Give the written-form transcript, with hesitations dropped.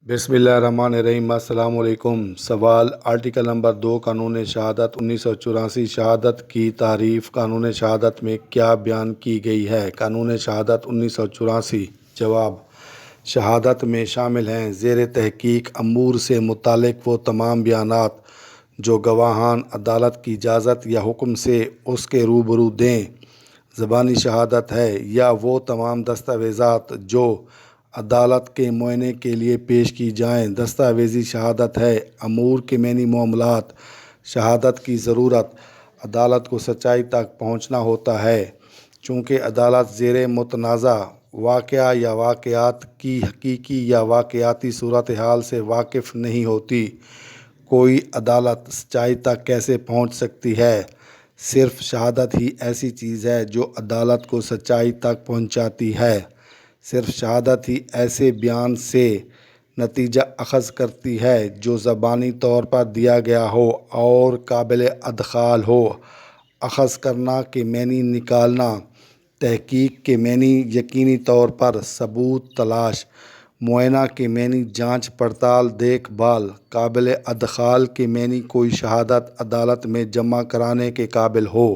بسم اللہ الرحمن الرحیم۔ السلام علیکم۔ سوال: آرٹیکل نمبر 2 قانون شہادت 1984 شہادت کی تعریف قانون شہادت میں کیا بیان کی گئی ہے؟ قانون شہادت 1984۔ جواب: شہادت میں شامل ہیں زیر تحقیق امور سے متعلق وہ تمام بیانات جو گواہان عدالت کی اجازت یا حکم سے اس کے روبرو دیں، زبانی شہادت ہے، یا وہ تمام دستاویزات جو عدالت کے معائنے کے لیے پیش کی جائیں، دستاویزی شہادت ہے۔ امور کے معنی معاملات: شہادت کی ضرورت عدالت کو سچائی تک پہنچنا ہوتا ہے، چونکہ عدالت زیر متنازع واقعہ یا واقعات کی حقیقی یا واقعاتی صورتحال سے واقف نہیں ہوتی۔ کوئی عدالت سچائی تک کیسے پہنچ سکتی ہے؟ صرف شہادت ہی ایسی چیز ہے جو عدالت کو سچائی تک پہنچاتی ہے۔ صرف شہادت ہی ایسے بیان سے نتیجہ اخذ کرتی ہے جو زبانی طور پر دیا گیا ہو اور قابل ادخال ہو۔ اخذ کرنا کے معنی نکالنا، تحقیق کے معنی یقینی طور پر ثبوت تلاش، معائنہ کے معنی جانچ پڑتال دیکھ بھال، قابل ادخال کے معنی کوئی شہادت عدالت میں جمع کرانے کے قابل ہو۔